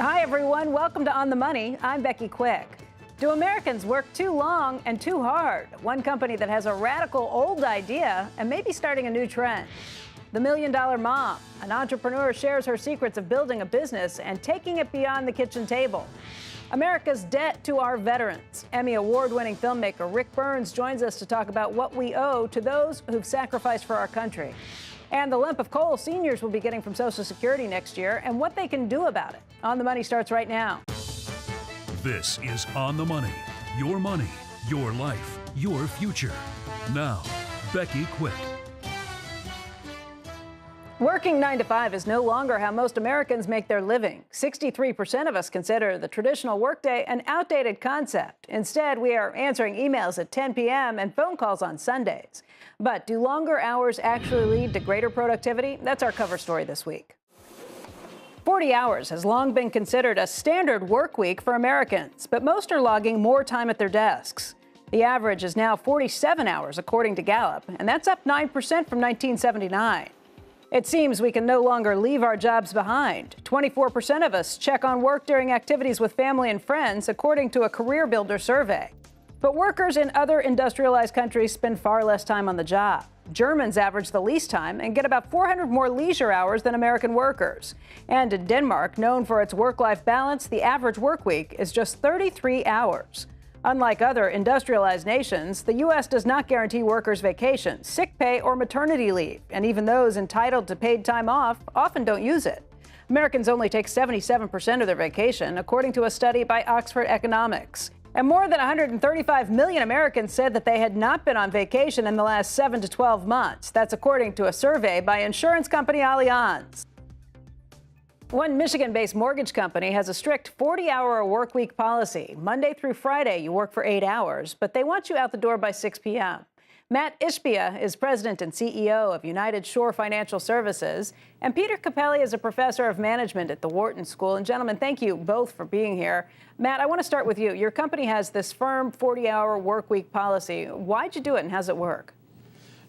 Hi, everyone. Welcome to On the Money. I'm Becky Quick. Do Americans work too long and too hard? One company that has a radical old idea and maybe starting a new trend. The $1 Million Mom. An entrepreneur shares her secrets of building a business and taking it beyond the kitchen table. America's debt to our veterans. Emmy award-winning filmmaker Rick Burns joins us to talk about what we owe to those who've sacrificed for our country. And the lump of coal seniors will be getting from Social Security next year and what they can do about it. On the Money starts right now. This is On the Money. Your money, your life, your future. Now, Becky Quick. Working 9 to 5 is no longer how most Americans make their living. 63% of us consider the traditional workday an outdated concept. Instead, we are answering emails at 10 p.m. and phone calls on Sundays. But do longer hours actually lead to greater productivity? That's our cover story this week. 40 hours has long been considered a standard work week for Americans, but most are logging more time at their desks. The average is now 47 hours, according to Gallup, and that's up 9% from 1979. It seems we can no longer leave our jobs behind. 24% of us check on work during activities with family and friends, according to a Career Builder survey. But workers in other industrialized countries spend far less time on the job. Germans average the least time and get about 400 more leisure hours than American workers. And in Denmark, known for its work-life balance, the average work week is just 33 hours. Unlike other industrialized nations, the U.S. does not guarantee workers vacation, sick pay, or maternity leave. And even those entitled to paid time off often don't use it. Americans only take 77% of their vacation, according to a study by Oxford Economics. And more than 135 million Americans said that they had not been on vacation in the last 7 to 12 months. That's according to a survey by insurance company Allianz. One Michigan-based mortgage company has a strict 40-hour workweek policy. Monday through Friday, you work for 8 hours, but they want you out the door by 6 p.m. Matt Ishbia is president and CEO of United Shore Financial Services, and Peter Capelli is a professor of management at the Wharton School. And gentlemen, thank you both for being here. Matt, I want to start with you. Your company has this firm 40-hour workweek policy. Why'd you do it, and how's it work?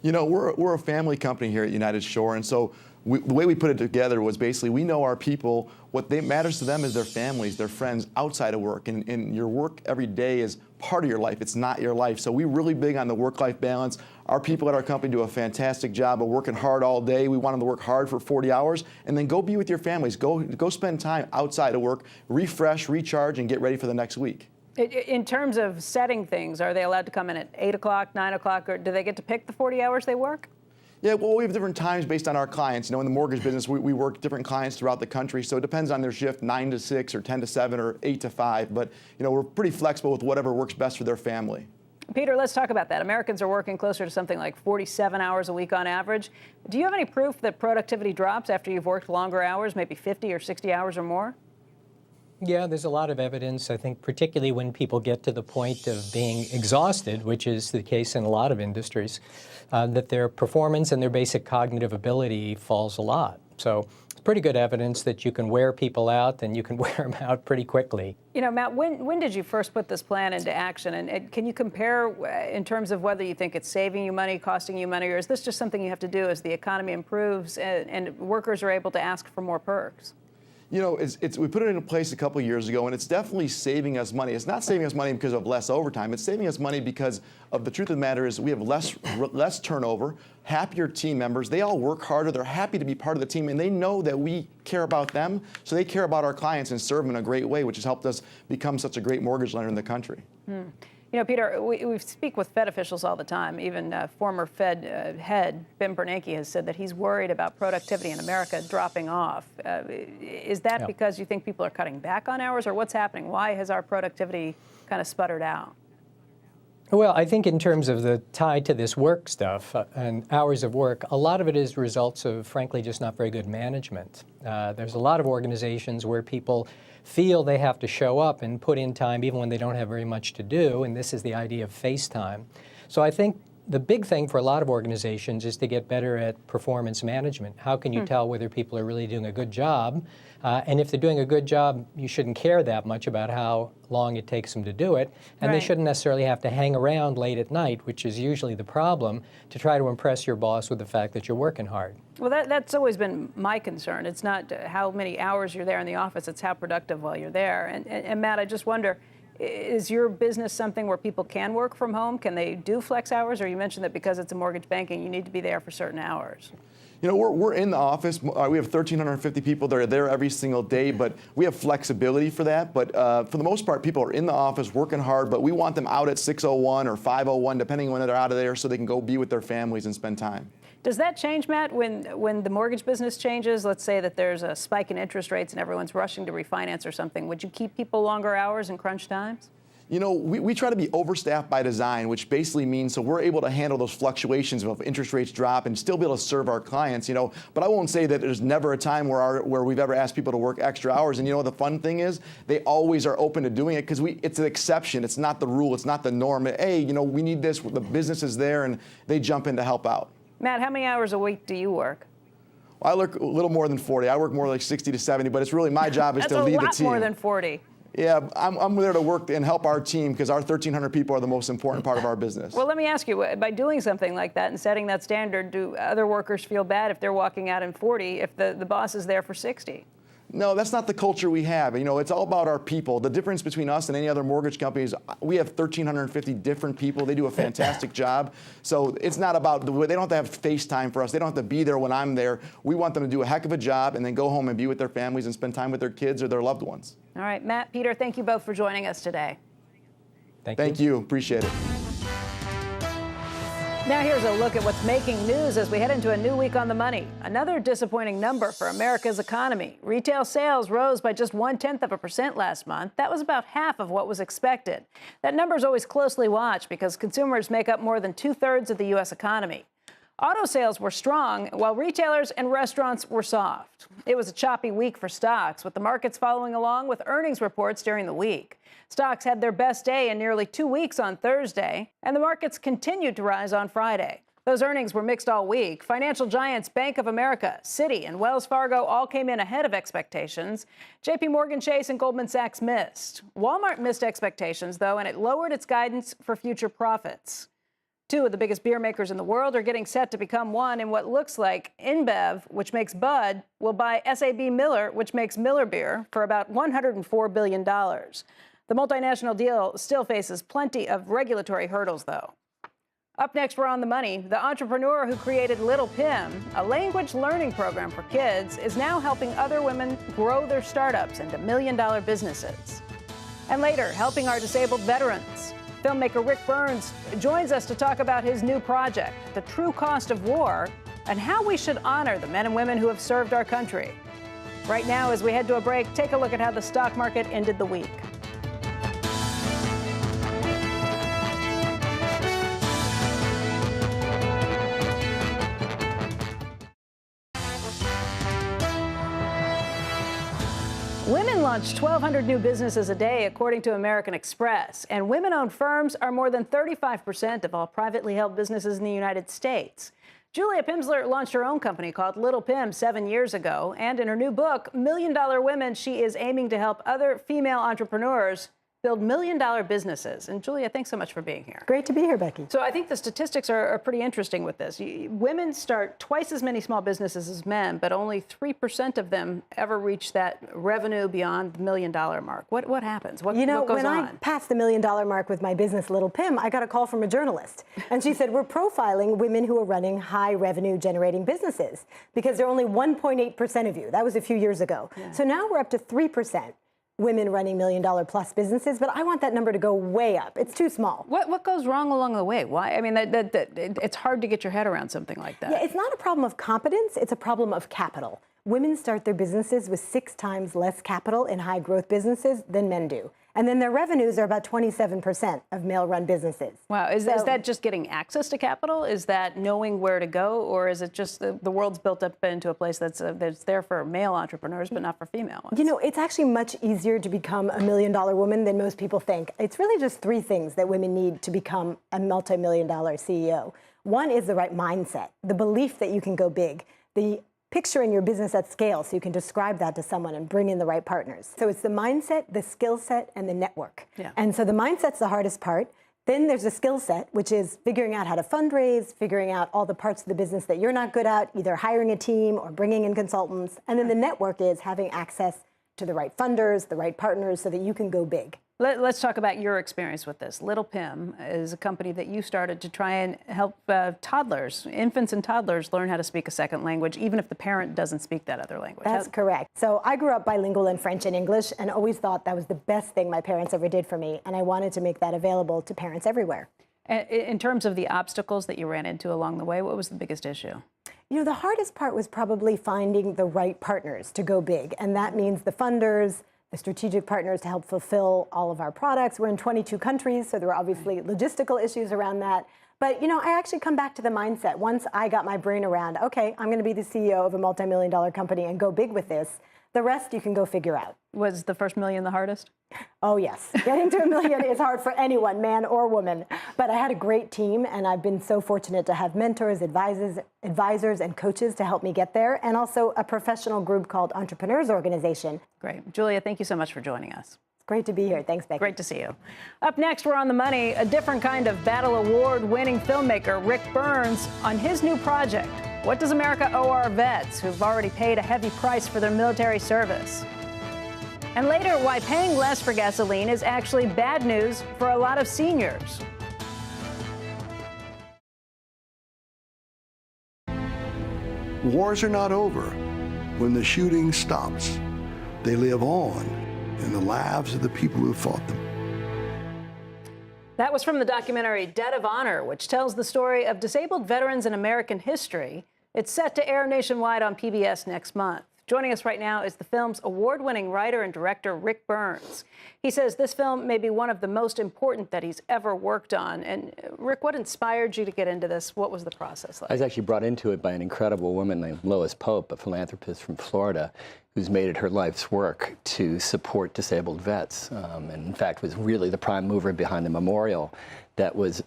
You know, we're a family company here at United Shore, and so the way we put it together was basically we know our people. What matters to them is their families, their friends outside of work, and your work every day is part of your life. It's not your life. So we're really big on the work-life balance. Our people at our company do a fantastic job of working hard all day. We want them to work hard for 40 hours and then go be with your families. Go spend time outside of work, refresh, recharge, and get ready for the next week. In terms of setting things, are they allowed to come in at 8 o'clock, 9 o'clock, or do they get to pick the 40 hours they work? Yeah, well, we have different times based on our clients. You know, in the mortgage business, we work different clients throughout the country, so it depends on their shift, 9 to 6 or 10 to 7 or 8 to 5. But, you know, we're pretty flexible with whatever works best for their family. Peter, let's talk about that. Americans are working closer to something like 47 hours a week on average. Do you have any proof that productivity drops after you've worked longer hours, maybe 50 or 60 hours or more? Yeah, there's a lot of evidence, I think, particularly when people get to the point of being exhausted, which is the case in a lot of industries, that their performance and their basic cognitive ability falls a lot. So it's pretty good evidence that you can wear people out and you can wear them out pretty quickly. You know, Matt, when did you first put this plan into action? And can you compare in terms of whether you think it's saving you money, costing you money, or is this just something you have to do as the economy improves and workers are able to ask for more perks? You know, we put it into place a couple of years ago, and it's definitely saving us money. It's not saving us money because of less overtime. It's saving us money because of the truth of the matter is we have less turnover, happier team members. They all work harder. They're happy to be part of the team, and they know that we care about them, so they care about our clients and serve them in a great way, which has helped us become such a great mortgage lender in the country. You know, Peter, we speak with Fed officials all the time. Even former Fed head Ben Bernanke has said that he's worried about productivity in America dropping off. Is that because you think people are cutting back on hours, or what's happening? Why has our productivity kind of sputtered out? Well, I think in terms of the tie to this work stuff and hours of work, a lot of it is results of, frankly, just not very good management. There's a lot of organizations where people feel they have to show up and put in time even when they don't have very much to do, and this is the idea of face time. So I think the big thing for a lot of organizations is to get better at performance management. How can you tell whether people are really doing a good job? And if they're doing a good job, you shouldn't care that much about how long it takes them to do it. And they shouldn't necessarily have to hang around late at night, which is usually the problem, to try to impress your boss with the fact that you're working hard. Well, that's always been my concern. It's not how many hours you're there in the office, it's how productive while you're there. And Matt, I just wonder, is your business something where people can work from home? Can they do flex hours? Or you mentioned that because it's a mortgage banking, you need to be there for certain hours. You know, we're in the office. We have 1,350 people that are there every single day, but we have flexibility for that. But for the most part, people are in the office working hard, but we want them out at 6:01 or 5:01, depending on when they're out of there, so they can go be with their families and spend time. Does that change, Matt, when the mortgage business changes? Let's say that there's a spike in interest rates and everyone's rushing to refinance or something. Would you keep people longer hours in crunch times? You know, we try to be overstaffed by design, which basically means so we're able to handle those fluctuations of interest rates drop and still be able to serve our clients, you know. But I won't say that there's never a time where we've ever asked people to work extra hours. And you know, the fun thing is they always are open to doing it because it's an exception. It's not the rule. It's not the norm. Hey, you know, we need this. The business is there, and they jump in to help out. Matt, how many hours a week do you work? Well, I work a little more than 40. I work more like 60 to 70, but it's really my job is to lead the team. That's a lot more than 40. Yeah, I'm there to work and help our team because our 1,300 people are the most important part of our business. Well, let me ask you, by doing something like that and setting that standard, do other workers feel bad if they're walking out in 40 if the boss is there for 60? No, that's not the culture we have. You know, it's all about our people. The difference between us and any other mortgage companies, we have 1,350 different people. They do a fantastic job. So it's not about, they don't have to have face time for us. They don't have to be there when I'm there. We want them to do a heck of a job and then go home and be with their families and spend time with their kids or their loved ones. All right, Matt, Peter, thank you both for joining us today. Thank you. Appreciate it. Now here's a look at what's making news as we head into a new week on the money. Another disappointing number for America's economy. Retail sales rose by just 0.1% last month. That was about half of what was expected. That number is always closely watched because consumers make up more than 2/3 of the U.S. economy. Auto sales were strong, while retailers and restaurants were soft. It was a choppy week for stocks, with the markets following along with earnings reports during the week. Stocks had their best day in nearly 2 weeks on Thursday, and the markets continued to rise on Friday. Those earnings were mixed all week. Financial giants Bank of America, Citi, and Wells Fargo all came in ahead of expectations. JP Morgan Chase and Goldman Sachs missed. Walmart missed expectations, though, and it lowered its guidance for future profits. Two of the biggest beer makers in the world are getting set to become one in what looks like InBev, which makes Bud, will buy SAB Miller, which makes Miller Beer, for about $104 billion. The multinational deal still faces plenty of regulatory hurdles, though. Up next, we're on the money. The entrepreneur who created Little Pim, a language learning program for kids, is now helping other women grow their startups into million-dollar businesses. And later, helping our disabled veterans. Filmmaker Rick Burns joins us to talk about his new project, The True Cost of War, and how we should honor the men and women who have served our country. Right now, as we head to a break, take a look at how the stock market ended the week. Women launch 1,200 new businesses a day, according to American Express. And women-owned firms are more than 35% of all privately held businesses in the United States. Julia Pimsleur launched her own company called Little Pim 7 years ago. And in her new book, Million Dollar Women, she is aiming to help other female entrepreneurs build million-dollar businesses. And Julia, thanks so much for being here. Great to be here, Becky. So I think the statistics are pretty interesting with this. Women start twice as many small businesses as men, but only 3% of them ever reach that revenue beyond the $1 million mark. What happens? What goes on? When I passed the $1 million mark with my business, Little Pim, I got a call from a journalist. And she said, we're profiling women who are running high revenue generating businesses because there are only 1.8% of you. That was a few years ago. Yeah. So now we're up to 3%. Women running $1 million plus businesses, but I want that number to go way up. It's too small. What goes wrong along the way? Why? I mean, it's hard to get your head around something like that. Yeah, it's not a problem of competence. It's a problem of capital. women start their businesses with 6 times less capital in high growth businesses than men do. And then their revenues are about 27% of male-run businesses. Wow. Is that just getting access to capital? Is that knowing where to go? Or is it just the world's built up into a place that's there for male entrepreneurs, but not for female ones? You know, it's actually much easier to become a $1 million woman than most people think. It's really just 3 things that women need to become a multi-million-dollar CEO. One is the right mindset, the belief that you can go big, the picturing your business at scale so you can describe that to someone and bring in the right partners. So it's the mindset, the skill set, and the network. Yeah. And so the mindset's the hardest part. Then there's the skill set, which is figuring out how to fundraise, figuring out all the parts of the business that you're not good at, either hiring a team or bringing in consultants. And then the network is having access to the right funders, the right partners so that you can go big. Let's talk about your experience with this. Little Pim is a company that you started to try and help toddlers, infants and toddlers, learn how to speak a second language, even if the parent doesn't speak that other language. That's correct. So I grew up bilingual in French and English and always thought that was the best thing my parents ever did for me. And I wanted to make that available to parents everywhere. In terms of the obstacles that you ran into along the way, what was the biggest issue? You know, the hardest part was probably finding the right partners to go big. And that means the funders, the strategic partners to help fulfill all of our products. We're in 22 countries, so there were obviously logistical issues around that. But, you know, I actually come back to the mindset. Once I got my brain around, okay, I'm going to be the CEO of a multi-million-dollar company and go big with this, the rest you can go figure out. Was the first million the hardest? Oh, yes. Getting to $1 million is hard for anyone, man or woman. But I had a great team, and I've been so fortunate to have mentors, advisors, and coaches to help me get there, and also a professional group called Entrepreneurs Organization. Great. Julia, thank you so much for joining us. It's great to be here. Thanks, Becky. Great to see you. Up next, we're on the money. A different kind of Battle Award-winning filmmaker, Rick Burns, on his new project. What does America owe our vets who've already paid a heavy price for their military service? And later, why paying less for gasoline is actually bad news for a lot of seniors. Wars are not over when the shooting stops. They live on in the lives of the people who fought them. That was from the documentary Debt of Honor, which tells the story of disabled veterans in American history. It's set to air nationwide on PBS next month. Joining us right now is the film's award-winning writer and director, Rick Burns. He says this film may be one of the most important that he's ever worked on. And Rick, what inspired you to get into this? What was the process like? I was actually brought into it by an incredible woman named Lois Pope, a philanthropist from Florida, who's made it her life's work to support disabled vets, and in fact was really the prime mover behind the memorial that was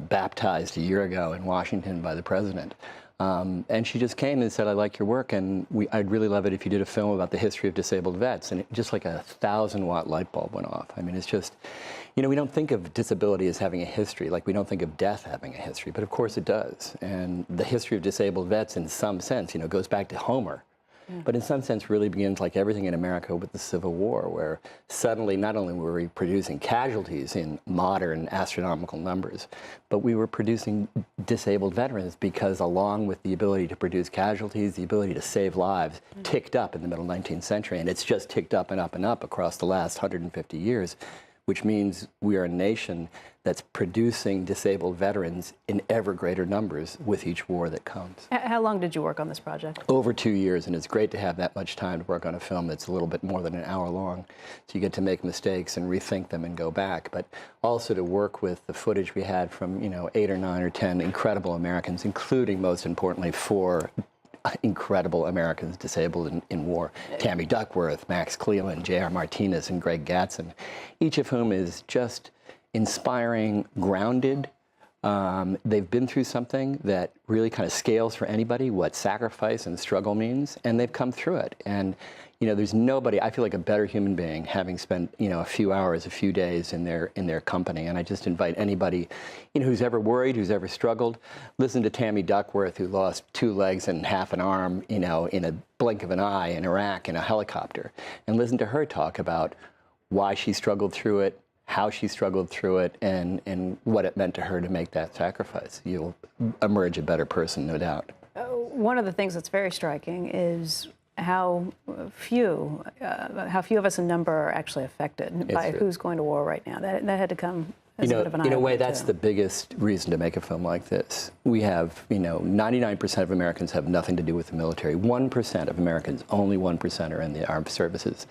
baptized a year ago in Washington by the president. And she just came and said, I like your work, and I'd really love it if you did a film about the history of disabled vets. And just like a 1,000-watt light bulb went off. I mean, it's just, you know, we don't think of disability as having a history, like we don't think of death having a history, but of course it does. And the history of disabled vets, in some sense, you know, goes back to Homer. But in some sense really begins like everything in America with the Civil War, where suddenly not only were we producing casualties in modern astronomical numbers, but we were producing disabled veterans because along with the ability to produce casualties, the ability to save lives ticked up in the middle 19th century, and it's just ticked up and up and up across the last 150 years, which means we are a nation that's producing disabled veterans in ever greater numbers with each war that comes. How long did you work on this project? Over 2 years, and it's great to have that much time to work on a film that's a little bit more than an hour long. So you get to make mistakes and rethink them and go back, but also to work with the footage we had from, you know, 8 or 9 or 10 incredible Americans, including, most importantly, 4 incredible Americans disabled in war. Tammy Duckworth, Max Cleland, J.R. Martinez, and Greg Gatson, each of whom is just inspiring, grounded. They've been through something that really kind of scales for anybody what sacrifice and struggle means, and they've come through it. And you know, there's nobody, I feel like a better human being having spent, you know, a few hours, a few days in their company. And I just invite anybody, you know, who's ever worried, who's ever struggled, listen to Tammy Duckworth, who lost 2 legs and half an arm, you know, in a blink of an eye in Iraq in a helicopter, and listen to her talk about why she struggled through it, how she struggled through it, and what it meant to her to make that sacrifice. You'll emerge a better person, no doubt. One of the things that's very striking is how few of us in number are actually affected by who's going to war right now. That had to come as a bit of an in a way, eye-opener, that's too. the biggest reason to make a film like this. We have, 99% of Americans have nothing to do with the military. 1% of Americans, only 1% are in the armed services.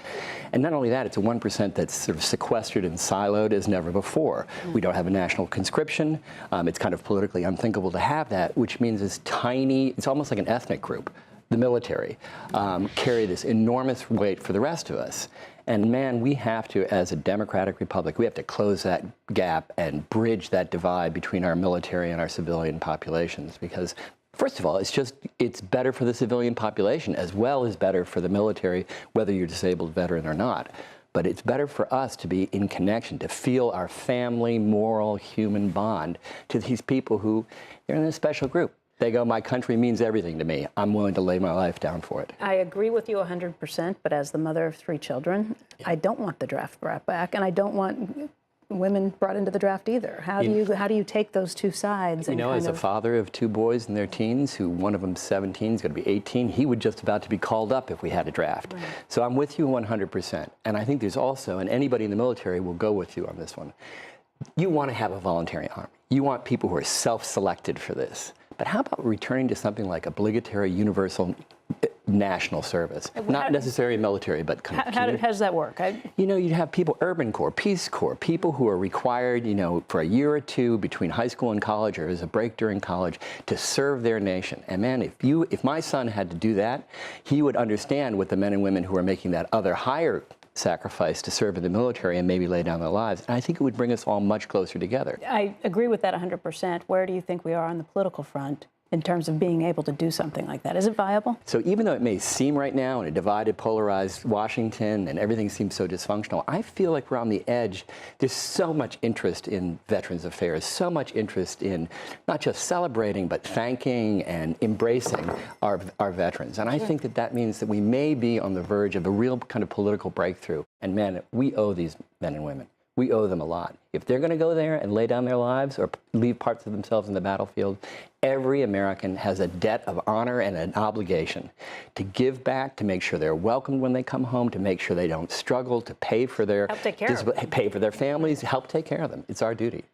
And not only that, it's a 1% that's sort of sequestered and siloed as never before. We don't have a national conscription. It's kind of politically unthinkable to have that, which means this tiny, it's almost like an ethnic group, the military, carry this enormous weight for the rest of us. And man, we have to, as a democratic republic, we have to close that gap and bridge that divide between our military and our civilian populations. Because, first of all, it's better for the civilian population as well as better for the military, whether you're a disabled veteran or not. But it's better for us to be in connection, to feel our family, moral, human bond to these people who, they're in a special group. They go, my country means everything to me. I'm willing to lay my life down for it. I agree with you 100%, but as the mother of 3 children, I don't want the draft brought back, and I don't want women brought into the draft either. How do you take those two sides? You know, as a father of 2 boys in their teens, who one of them's 17, is going to be 18, he would just about to be called up if we had a draft. Right. So I'm with you 100%. And I think there's also, and anybody in the military will go with you on this one, you want to have a voluntary army. You want people who are self-selected for this. But how about returning to something like obligatory universal national service? Not necessarily military, but how does that work? You'd have people, Urban Corps, Peace Corps, people who are required, for a year or 2 between high school and college, or as a break during college, to serve their nation. And man, if my son had to do that, he would understand what the men and women who are making that other higher sacrifice to serve in the military and maybe lay down their lives. And I think it would bring us all much closer together. I agree with that 100%. Where do you think we are on the political front in terms of being able to do something like that? Is it viable? So even though it may seem right now in a divided, polarized Washington and everything seems so dysfunctional, I feel like we're on the edge. There's so much interest in Veterans Affairs, so much interest in not just celebrating, but thanking and embracing our veterans. And I think that means that we may be on the verge of a real kind of political breakthrough. And man, we owe these men and women. We owe them a lot. If they're going to go there and lay down their lives or leave parts of themselves in the battlefield, every American has a debt of honor and an obligation to give back, to make sure they're welcomed when they come home, to make sure they don't struggle, to pay for their pay for their families, help take care of them. It's our duty.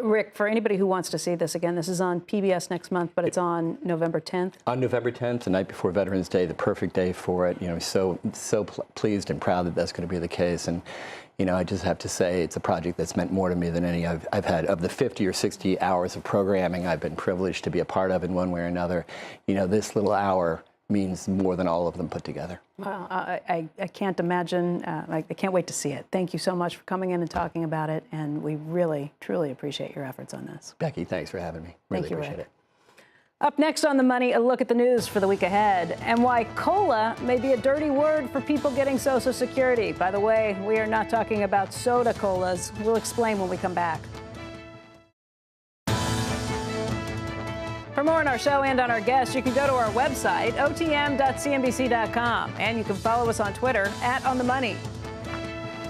Rick, for anybody who wants to see this again, this is on PBS next month, but it's on November 10th. On November 10th, the night before Veterans Day, the perfect day for it. So pleased and proud that that's going to be the case. And I just have to say it's a project that's meant more to me than any I've had. Of the 50 or 60 hours of programming I've been privileged to be a part of in one way or another, this little hour means more than all of them put together. Well, I can't imagine. I can't wait to see it. Thank you so much for coming in and talking about it, and we really, truly appreciate your efforts on this. Becky, thanks for having me. Really appreciate it. Up next on The Money, a look at the news for the week ahead and why cola may be a dirty word for people getting Social Security. By the way, we are not talking about soda colas. We'll explain when we come back. For more on our show and on our guests, you can go to our website, otm.cnbc.com, and you can follow us on Twitter @OnTheMoney.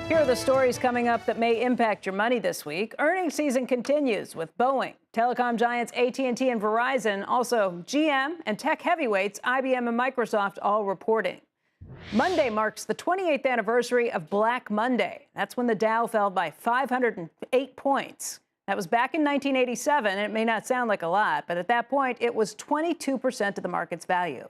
Here are the stories coming up that may impact your money this week. Earnings season continues with Boeing, telecom giants AT&T and Verizon, also GM and tech heavyweights IBM and Microsoft all reporting. Monday marks the 28th anniversary of Black Monday. That's when the Dow fell by 508 points. That was back in 1987, and it may not sound like a lot, but at that point, it was 22% of the market's value.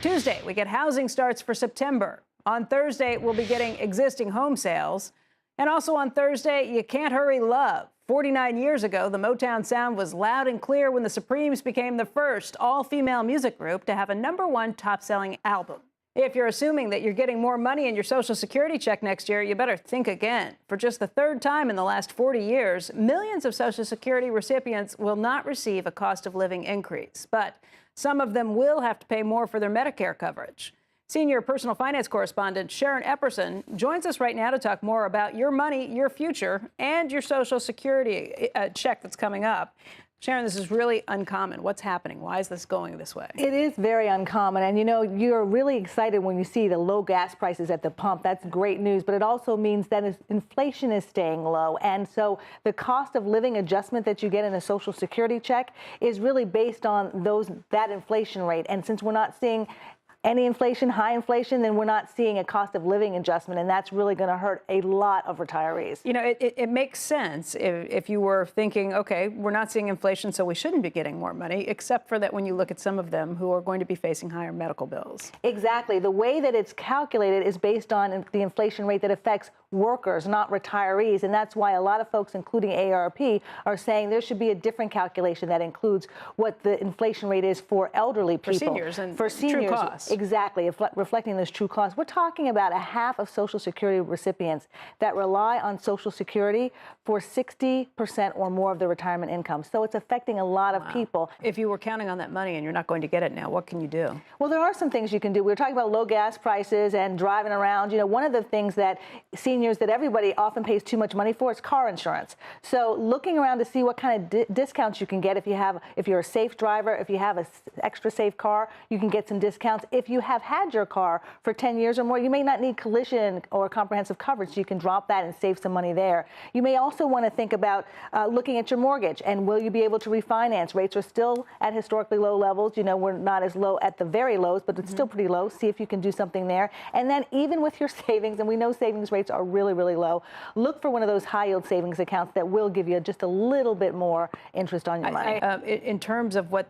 Tuesday, we get housing starts for September. On Thursday, we'll be getting existing home sales. And also on Thursday, You Can't Hurry Love. 49 years ago, the Motown sound was loud and clear when the Supremes became the first all-female music group to have a #1 top-selling album. If you're assuming that you're getting more money in your Social Security check next year, you better think again. For just the 3rd time in the last 40 years, millions of Social Security recipients will not receive a cost of living increase. But some of them will have to pay more for their Medicare coverage. Senior personal finance correspondent Sharon Epperson joins us right now to talk more about your money, your future, and your Social Security check that's coming up. Sharon, this is really uncommon. What's happening? Why is this going this way? It is very uncommon. And, you're really excited when you see the low gas prices at the pump. That's great news. But it also means that inflation is staying low. And so the cost of living adjustment that you get in a Social Security check is really based on that inflation rate. And since we're not seeing any inflation, high inflation, then we're not seeing a cost of living adjustment, and that's really going to hurt a lot of retirees. You know, it makes sense if you were thinking, okay, we're not seeing inflation, so we shouldn't be getting more money, except for that when you look at some of them who are going to be facing higher medical bills. Exactly. The way that it's calculated is based on the inflation rate that affects workers, not retirees. And that's why a lot of folks, including AARP, are saying there should be a different calculation that includes what the inflation rate is for elderly people. For seniors and for seniors, true costs. Exactly, reflecting those true costs. We're talking about a half of Social Security recipients that rely on Social Security for 60% or more of their retirement income. So it's affecting a lot of people. If you were counting on that money and you're not going to get it now, what can you do? Well, there are some things you can do. We were talking about low gas prices and driving around. You know, one of the things that seniors that everybody often pays too much money for is car insurance. So looking around to see what kind of discounts you can get if you're a safe driver, if you have an extra safe car, you can get some discounts. If you have had your car for 10 years or more, you may not need collision or comprehensive coverage, so you can drop that and save some money there. You may also want to think about looking at your mortgage, and will you be able to refinance? Rates are still at historically low levels. You know, we're not as low at the very lows, but it's still pretty low. See if you can do something there. And then even with your savings, and we know savings rates are really, really low, look for one of those high yield savings accounts that will give you just a little bit more interest on your money. In terms of what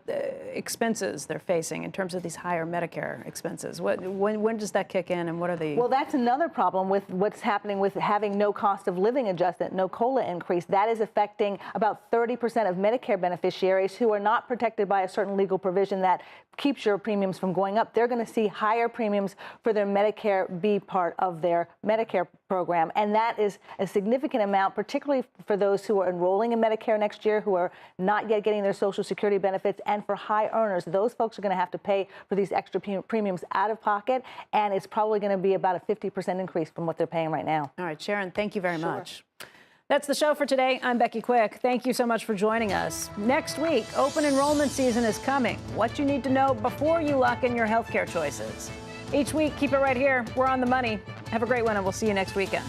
expenses they're facing, in terms of these higher Medicare expenses, when does that kick in, and what are the... Well, that's another problem with what's happening with having no cost of living adjustment, no COLA increase. That is affecting about 30% of Medicare beneficiaries who are not protected by a certain legal provision that keeps your premiums from going up. They're going to see higher premiums for their Medicare B part of their Medicare program. And that is a significant amount, particularly for those who are enrolling in Medicare next year, who are not yet getting their Social Security benefits, and for high earners. Those folks are going to have to pay for these extra premiums out of pocket, and it's probably going to be about a 50% increase from what they're paying right now. All right, Sharon, thank you very much. That's the show for today. I'm Becky Quick. Thank you so much for joining us. Next week, open enrollment season is coming. What you need to know before you lock in your healthcare choices. Each week, keep it right here. We're on the money. Have a great one, and we'll see you next weekend.